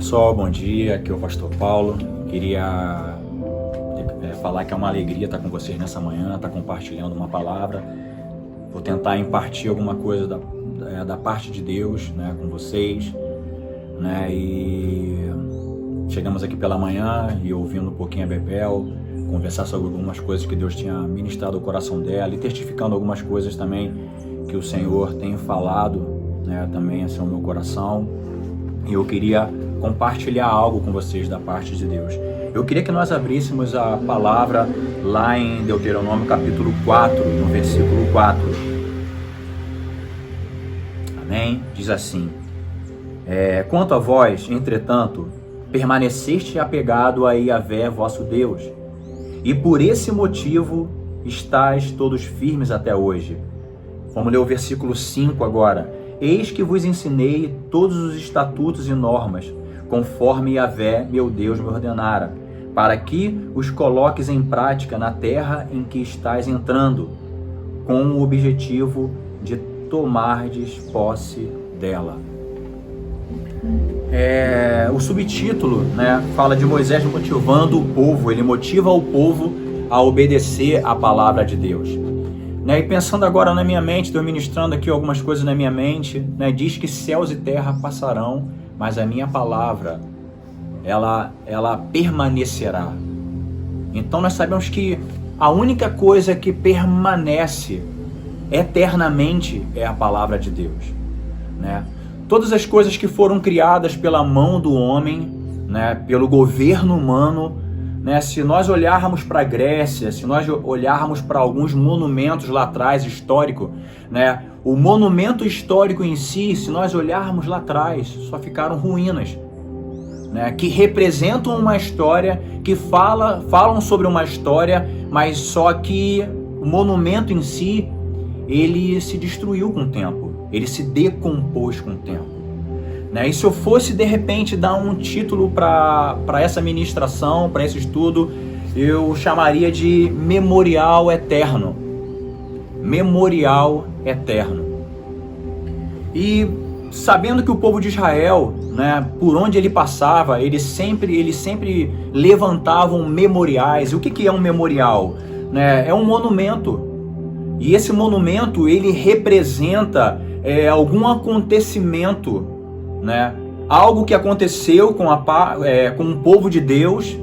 Pessoal, bom dia, aqui é o Pastor Paulo. Queria falar que é uma alegria estar com vocês nessa manhã, estar compartilhando uma palavra. Vou tentar impartir alguma coisa da parte de Deus, né, com vocês, né, e chegamos aqui pela manhã e ouvindo um pouquinho a Bebel, conversar sobre algumas coisas que Deus tinha ministrado ao coração dela e testificando algumas coisas também que o Senhor tem falado, né, também assim, ao meu coração. E eu queria compartilhar algo com vocês da parte de Deus. Eu queria que nós abríssemos a palavra lá em Deuteronômio capítulo 4, no versículo 4. Amém? Diz assim: quanto a vós, entretanto, permaneceste apegado a Yahvé, vosso Deus, e por esse motivo estáis todos firmes até hoje. Vamos ler o versículo 5 agora. Eis que vos ensinei todos os estatutos e normas, conforme Yahvé, meu Deus, me ordenara, para que os coloques em prática na terra em que estais entrando, com o objetivo de tomardes posse dela. O subtítulo, né, fala de Moisés motivando o povo, ele motiva o povo a obedecer a palavra de Deus. E pensando agora na minha mente, estou ministrando aqui algumas coisas na minha mente, né, diz que céus e terra passarão, mas a minha palavra, ela permanecerá. Então nós sabemos que a única coisa que permanece eternamente é a palavra de Deus, né? Todas as coisas que foram criadas pela mão do homem, né, pelo governo humano, né, se nós olharmos para a Grécia, se nós olharmos para alguns monumentos lá atrás, histórico, né, o monumento histórico em si, se nós olharmos lá atrás, só ficaram ruínas, né, que representam uma história, que falam sobre uma história, mas só que o monumento em si, ele se destruiu com o tempo, ele se decompôs com o tempo. E se eu fosse de repente dar um título para essa ministração, para esse estudo, eu chamaria de Memorial Eterno. Memorial Eterno. E sabendo que o povo de Israel, né, por onde ele passava, ele sempre levantavam memoriais. E o que é um memorial? É um monumento. E esse monumento, ele representa algum acontecimento, né? Algo que aconteceu com o povo de Deus,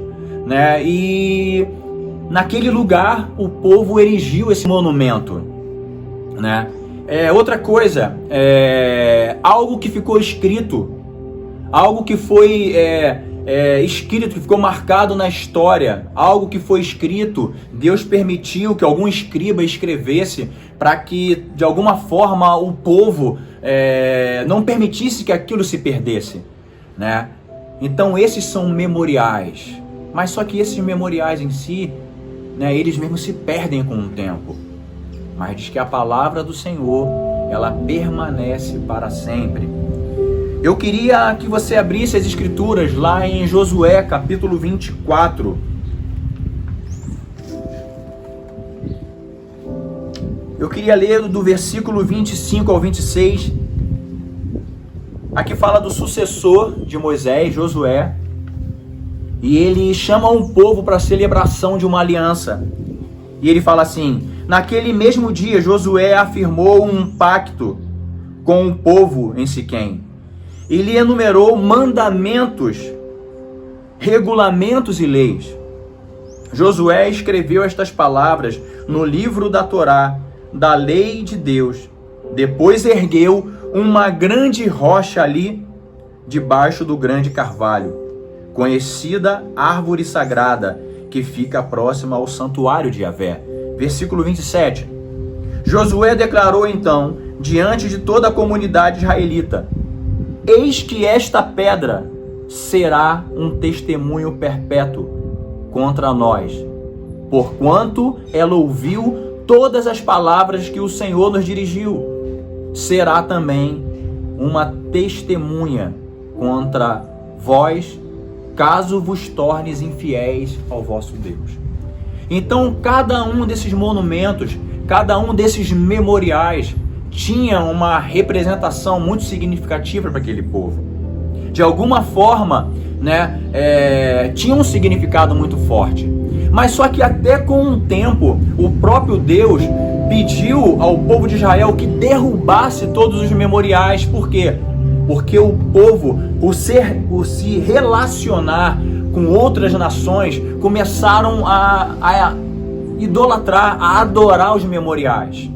né? E naquele lugar o povo erigiu esse monumento, né? Outra coisa, algo que ficou escrito, algo que foi escrito, que ficou marcado na história, algo que foi escrito, Deus permitiu que algum escriba escrevesse para que de alguma forma o povo não permitisse que aquilo se perdesse, né? Então esses são memoriais, mas só que esses memoriais em si, né, eles mesmos se perdem com o tempo, mas diz que a palavra do Senhor, ela permanece para sempre. Eu queria que você abrisse as escrituras lá em Josué capítulo 24. Eu queria ler do versículo 25 ao 26. Aqui fala do sucessor de Moisés, Josué. E ele chama um povo para a celebração de uma aliança. E ele fala assim: naquele mesmo dia, Josué afirmou um pacto com o povo em Siquém. Ele enumerou mandamentos, regulamentos e leis. Josué escreveu estas palavras no livro da Torá, da lei de Deus. Depois ergueu uma grande rocha ali, debaixo do grande carvalho, conhecida árvore sagrada, que fica próxima ao santuário de Yahvé. Versículo 27. Josué declarou então, diante de toda a comunidade israelita: eis que esta pedra será um testemunho perpétuo contra nós, porquanto ela ouviu todas as palavras que o Senhor nos dirigiu. Será também uma testemunha contra vós, caso vos tornes infiéis ao vosso Deus. Então, cada um desses monumentos, cada um desses memoriais tinha uma representação muito significativa para aquele povo. de alguma forma, né, tinham um significado muito forte. Mas só que até com o tempo, o próprio Deus pediu ao povo de Israel que derrubasse todos os memoriais. Por quê? Porque o povo, por se relacionar com outras nações, começaram a idolatrar, a adorar os memoriais.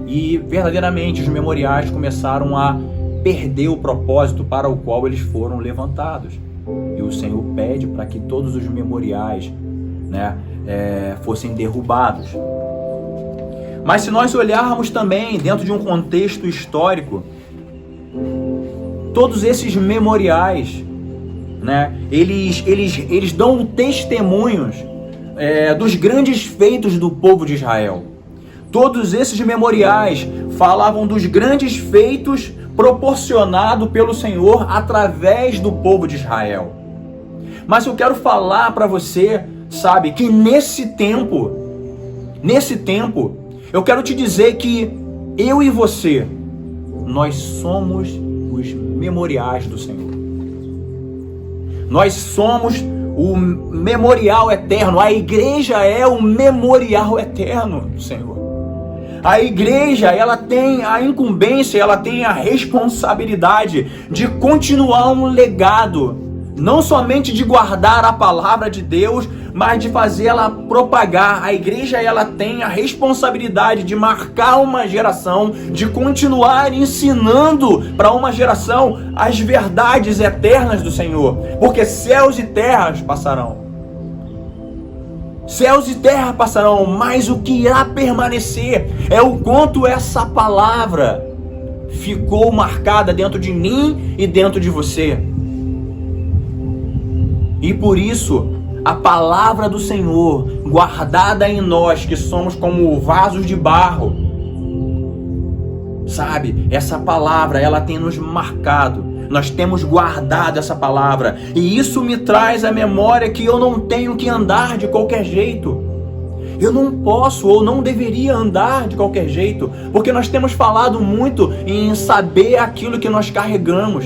E verdadeiramente os memoriais começaram a perder o propósito para o qual eles foram levantados. E o Senhor pede para que todos os memoriais, né, fossem derrubados. Mas se nós olharmos também dentro de um contexto histórico, todos esses memoriais, né, eles dão testemunhos dos grandes feitos do povo de Israel. Todos esses memoriais falavam dos grandes feitos proporcionados pelo Senhor através do povo de Israel. Mas eu quero falar para você, sabe, que nesse tempo, eu quero te dizer que eu e você, nós somos os memoriais do Senhor. Nós somos o memorial eterno. A igreja é o memorial eterno do Senhor. A igreja, ela tem a incumbência, ela tem a responsabilidade de continuar um legado, não somente de guardar a palavra de Deus, mas de fazê-la propagar. A igreja, ela tem a responsabilidade de marcar uma geração, de continuar ensinando para uma geração as verdades eternas do Senhor, porque céus e terras passarão. Céus e terra passarão, mas o que irá permanecer é o quanto essa palavra ficou marcada dentro de mim e dentro de você. E por isso, a palavra do Senhor, guardada em nós, que somos como vasos de barro, sabe? Essa palavra, ela tem nos marcado. Nós temos guardado essa palavra. E isso me traz à memória que eu não tenho que andar de qualquer jeito. Eu não posso ou não deveria andar de qualquer jeito. Porque nós temos falado muito em saber aquilo que nós carregamos.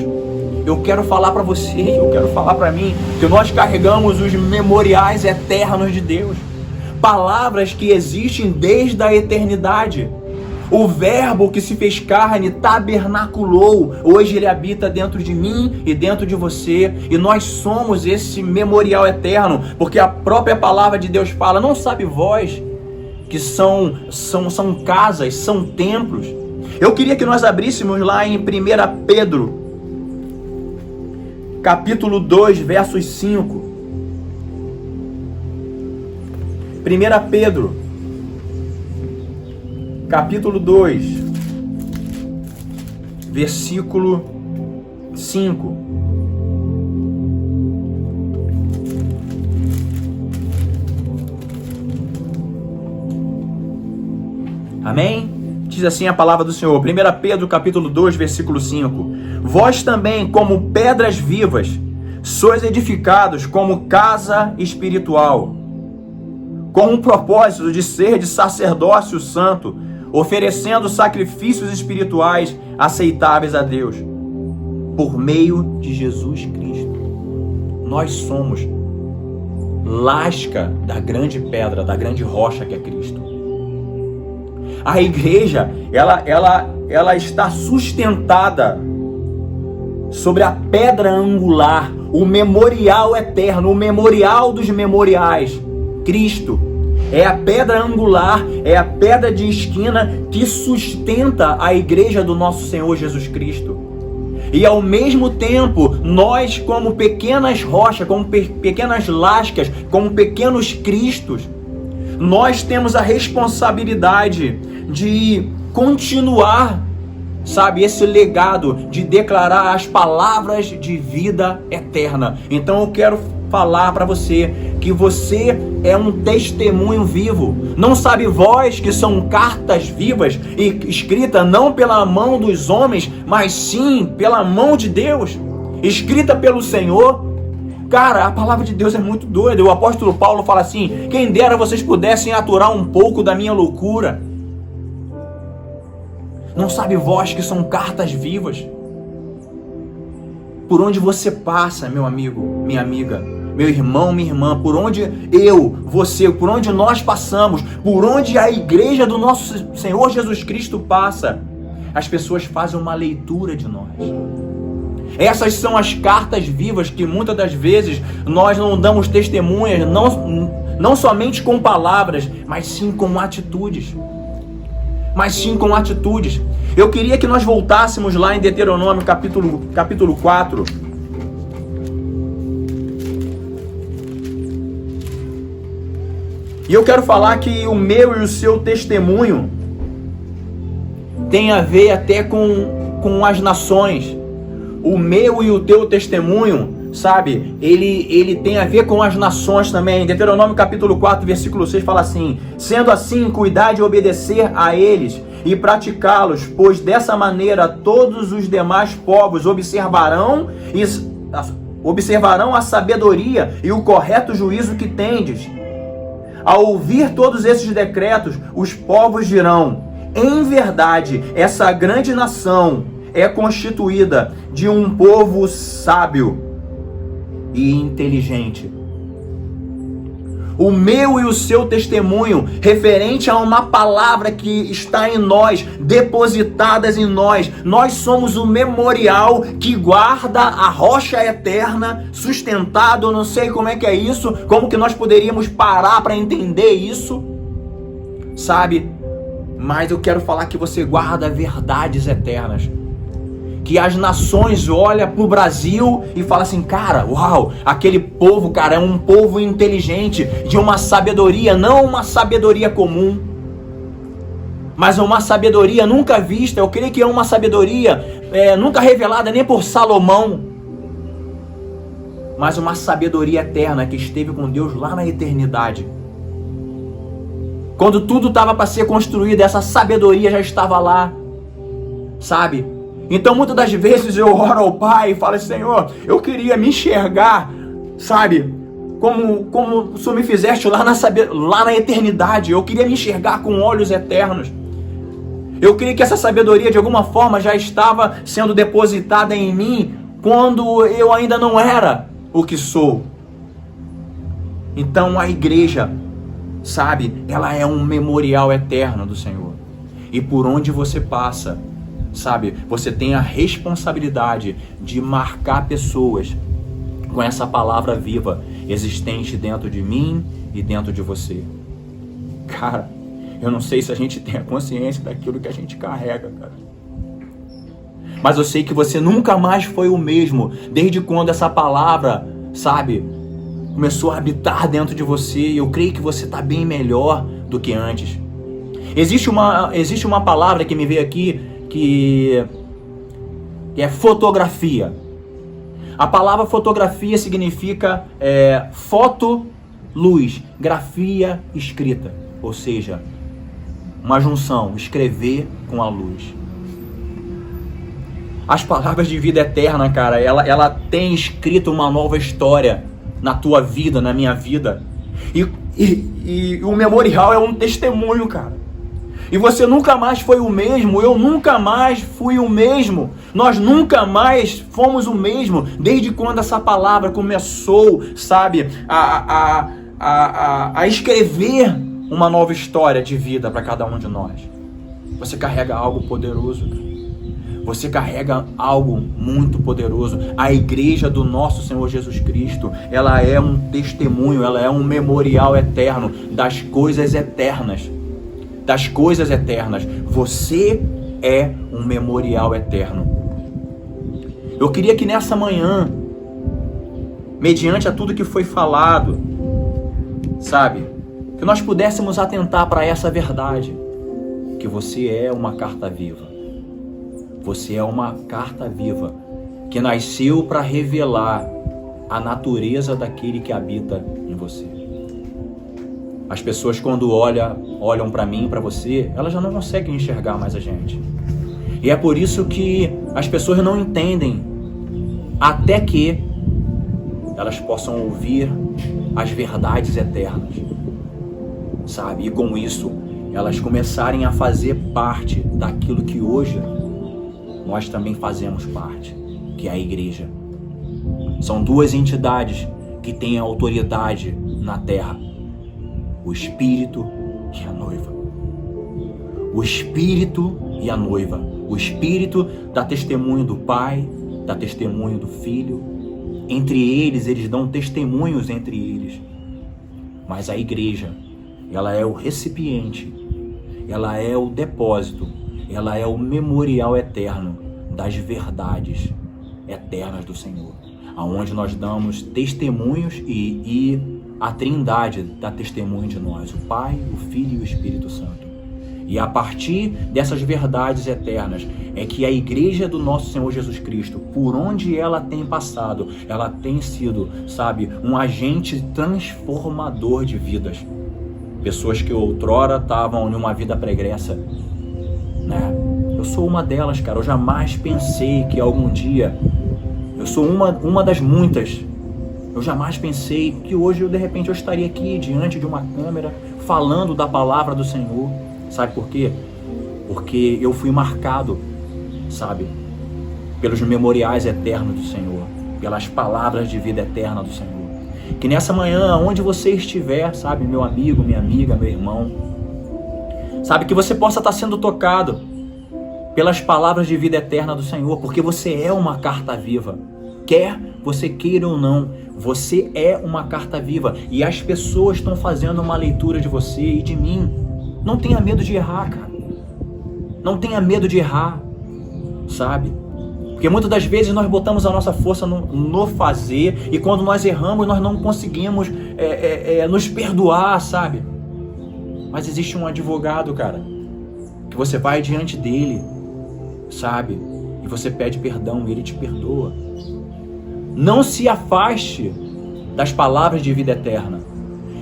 Eu quero falar para você, eu quero falar para mim, que nós carregamos os memoriais eternos de Deus. Palavras que existem desde a eternidade. O verbo que se fez carne tabernaculou. Hoje ele habita dentro de mim e dentro de você. E nós somos esse memorial eterno. Porque a própria palavra de Deus fala: não sabe vós que são casas, são templos. Eu queria que nós abríssemos lá em 1 Pedro, capítulo 2, versos 5. 1 Pedro, capítulo 2, versículo 5. Amém? Diz assim a palavra do Senhor. 1 Pedro, capítulo 2, versículo 5. Vós também, como pedras vivas, sois edificados como casa espiritual, com o propósito de ser de sacerdócio santo, oferecendo sacrifícios espirituais aceitáveis a Deus, por meio de Jesus Cristo. Nós somos lasca da grande pedra, da grande rocha que é Cristo. A igreja, ela está sustentada sobre a pedra angular, o memorial eterno, o memorial dos memoriais, Cristo. É a pedra angular, é a pedra de esquina que sustenta a igreja do nosso Senhor Jesus Cristo. E ao mesmo tempo, nós como pequenas rochas, como pequenas lascas, como pequenos cristos, nós temos a responsabilidade de continuar, sabe, esse legado, de declarar as palavras de vida eterna. Então eu quero falar para você que você é um testemunho vivo. Não sabe vós que são cartas vivas e escrita não pela mão dos homens, mas sim pela mão de Deus, escrita pelo Senhor. Cara, a palavra de Deus é muito doida. O apóstolo Paulo fala assim: quem dera vocês pudessem aturar um pouco da minha loucura. Não sabe vós que são cartas vivas? por onde você passa, meu amigo, minha amiga, meu irmão, minha irmã, por onde eu, você, por onde nós passamos, por onde a igreja do nosso Senhor Jesus Cristo passa, as pessoas fazem uma leitura de nós. Essas são as cartas vivas que muitas das vezes nós não damos testemunhas, não somente com palavras, mas sim com atitudes. Eu queria que nós voltássemos lá em Deuteronômio capítulo 4. E eu quero falar que o meu e o seu testemunho tem a ver até com as nações. O meu e o teu testemunho, sabe, ele tem a ver com as nações também. Deuteronômio capítulo 4, versículo 6 fala assim: sendo assim, cuidar de obedecer a eles e praticá-los, pois dessa maneira todos os demais povos observarão a sabedoria e o correto juízo que tendes. Ao ouvir todos esses decretos, os povos dirão: em verdade, essa grande nação é constituída de um povo sábio e inteligente. O meu e o seu testemunho referente a uma palavra que está em nós, depositadas em nós. Nós somos o memorial que guarda a rocha eterna, sustentado. Eu não sei como é que é isso, como que nós poderíamos parar para entender isso, sabe? Mas eu quero falar que você guarda verdades eternas. Que as nações olham para o Brasil e falam assim: cara, uau, aquele povo, cara, é um povo inteligente, de uma sabedoria, não uma sabedoria comum, mas uma sabedoria nunca vista. Eu creio que é uma sabedoria nunca revelada nem por Salomão, mas uma sabedoria eterna que esteve com Deus lá na eternidade. Quando tudo estava para ser construído, essa sabedoria já estava lá, sabe? Então muitas das vezes eu oro ao Pai e falo: Senhor, eu queria me enxergar, sabe, como o Senhor me fizeste lá na eternidade. Eu queria me enxergar com olhos eternos. Eu creio que essa sabedoria de alguma forma já estava sendo depositada em mim quando eu ainda não era o que sou. Então a igreja, sabe, ela é um memorial eterno do Senhor. E por onde você passa, sabe, você tem a responsabilidade de marcar pessoas com essa palavra viva existente dentro de mim e dentro de você. Cara, eu não sei se a gente tem a consciência daquilo que a gente carrega, cara. Mas eu sei que você nunca mais foi o mesmo desde quando essa palavra, sabe, começou a habitar dentro de você. Eu creio que você está bem melhor do que antes. Existe uma palavra que me veio aqui que é fotografia. A palavra fotografia significa foto, luz, grafia, escrita. Ou seja, uma junção, escrever com a luz. As palavras de vida eterna, cara, ela tem escrito uma nova história na tua vida, na minha vida. E o memorial é um testemunho, cara. E você nunca mais foi o mesmo, eu nunca mais fui o mesmo, nós nunca mais fomos o mesmo, desde quando essa palavra começou, sabe, a escrever uma nova história de vida para cada um de nós. Você carrega algo poderoso, cara. Você carrega algo muito poderoso. A igreja do nosso Senhor Jesus Cristo, ela é um testemunho, ela é um memorial eterno das coisas eternas. Das coisas eternas. Você é um memorial eterno. Eu queria que nessa manhã, mediante a tudo que foi falado, sabe, que nós pudéssemos atentar para essa verdade, que você é uma carta viva. Você é uma carta viva que nasceu para revelar a natureza daquele que habita em você. As pessoas, quando olham para mim, para você, elas já não conseguem enxergar mais a gente. E é por isso que as pessoas não entendem até que elas possam ouvir as verdades eternas, sabe? E com isso, elas começarem a fazer parte daquilo que hoje nós também fazemos parte, que é a igreja. São duas entidades que têm autoridade na terra: o Espírito e a noiva. O Espírito e a noiva. O Espírito dá testemunho do Pai, dá testemunho do Filho. Entre eles dão testemunhos entre eles. Mas a igreja, ela é o recipiente, ela é o depósito, ela é o memorial eterno das verdades eternas do Senhor, aonde nós damos testemunhos e a Trindade dá testemunho de nós, o Pai, o Filho e o Espírito Santo. E a partir dessas verdades eternas é que a igreja do nosso Senhor Jesus Cristo, por onde ela tem passado, ela tem sido, um agente transformador de vidas. Pessoas que outrora estavam em uma vida pregressa, né? Eu sou uma delas, cara. Eu jamais pensei que algum dia, eu sou uma das muitas, eu jamais pensei que hoje de repente eu estaria aqui diante de uma câmera falando da palavra do Senhor. Sabe por quê? Porque eu fui marcado, pelos memoriais eternos do Senhor, pelas palavras de vida eterna do Senhor. Que nessa manhã, onde você estiver, meu amigo, minha amiga, meu irmão, que você possa estar sendo tocado pelas palavras de vida eterna do Senhor, porque você é uma carta viva. Quer você queira ou não, você é uma carta viva. E as pessoas estão fazendo uma leitura de você e de mim. Não tenha medo de errar, cara. Não tenha medo de errar, Porque muitas das vezes nós botamos a nossa força no fazer, e quando nós erramos nós não conseguimos nos perdoar, Mas existe um advogado, cara, que você vai diante dele, e você pede perdão, ele te perdoa. Não se afaste das palavras de vida eterna.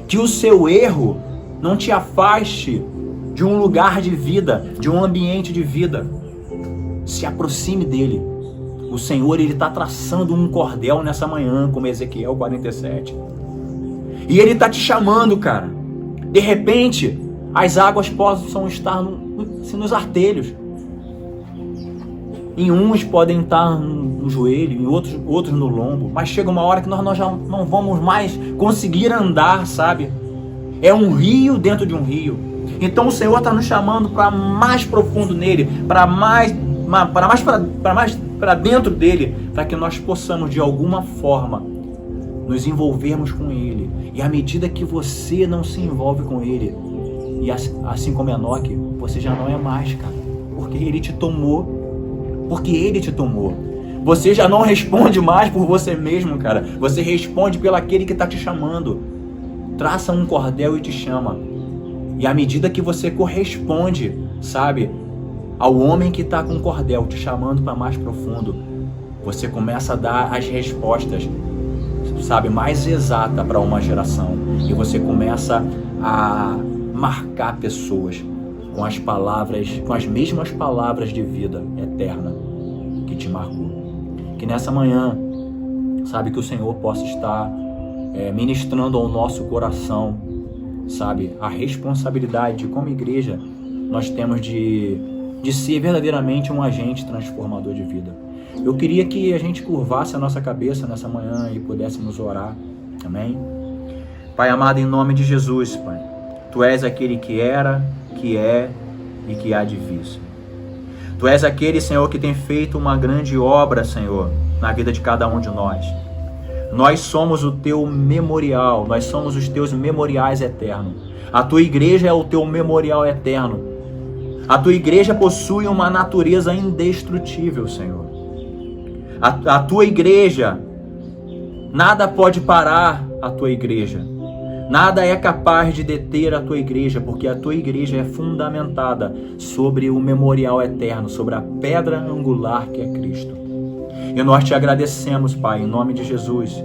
Que o seu erro não te afaste de um lugar de vida, de um ambiente de vida. Se aproxime dele. O Senhor, ele está traçando um cordel nessa manhã, como Ezequiel 47. E ele está te chamando, cara. De repente, as águas possam estar nos artelhos. Em uns podem estar no joelho, em outros no lombo. Mas chega uma hora que nós já não vamos mais conseguir andar, É um rio dentro de um rio. Então o Senhor está nos chamando para mais profundo nele, para dentro dele, para que nós possamos de alguma forma nos envolvermos com ele. E à medida que você não se envolve com ele, e assim como Enoque, você já não é mais, cara, porque ele te tomou. Você já não responde mais por você mesmo, cara. Você responde pelo aquele que está te chamando. Traça um cordel e te chama. E à medida que você corresponde, ao homem que está com o cordel te chamando para mais profundo, você começa a dar as respostas, mais exata para uma geração. E você começa a marcar pessoas com as palavras, com as mesmas palavras de vida eterna que te marcou. Que nessa manhã, que o Senhor possa estar ministrando ao nosso coração, a responsabilidade de, como igreja, nós temos de ser verdadeiramente um agente transformador de vida. Eu queria que a gente curvasse a nossa cabeça nessa manhã e pudéssemos orar. Amém? Pai amado, em nome de Jesus, Pai, Tu és aquele que era, que é e que há de vir. Tu és aquele, Senhor, que tem feito uma grande obra, Senhor, na vida de cada um de nós. Nós somos o Teu memorial, nós somos os Teus memoriais eternos. A Tua igreja é o Teu memorial eterno. A Tua igreja possui uma natureza indestrutível, Senhor. A Tua igreja, nada pode parar a Tua igreja. Nada é capaz de deter a Tua igreja, porque a Tua igreja é fundamentada sobre o memorial eterno, sobre a pedra angular que é Cristo. E nós Te agradecemos, Pai, em nome de Jesus,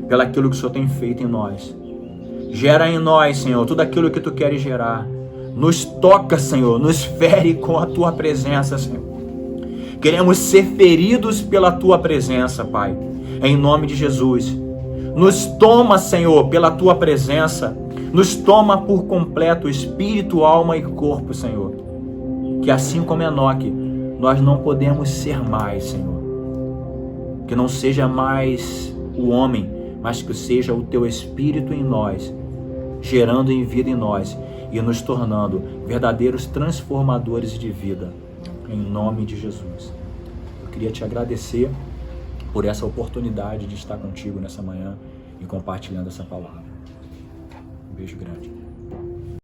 pelo aquilo que o Senhor tem feito em nós. Gera em nós, Senhor, tudo aquilo que Tu queres gerar. Nos toca, Senhor, nos fere com a Tua presença, Senhor. Queremos ser feridos pela Tua presença, Pai, em nome de Jesus. Nos toma, Senhor, pela Tua presença. Nos toma por completo, espírito, alma e corpo, Senhor. Que assim como Enoque, nós não podemos ser mais, Senhor. Que não seja mais o homem, mas que seja o teu Espírito em nós, gerando em vida em nós e nos tornando verdadeiros transformadores de vida, em nome de Jesus. Eu queria te agradecer por essa oportunidade de estar contigo nessa manhã e compartilhando essa palavra. Um beijo grande.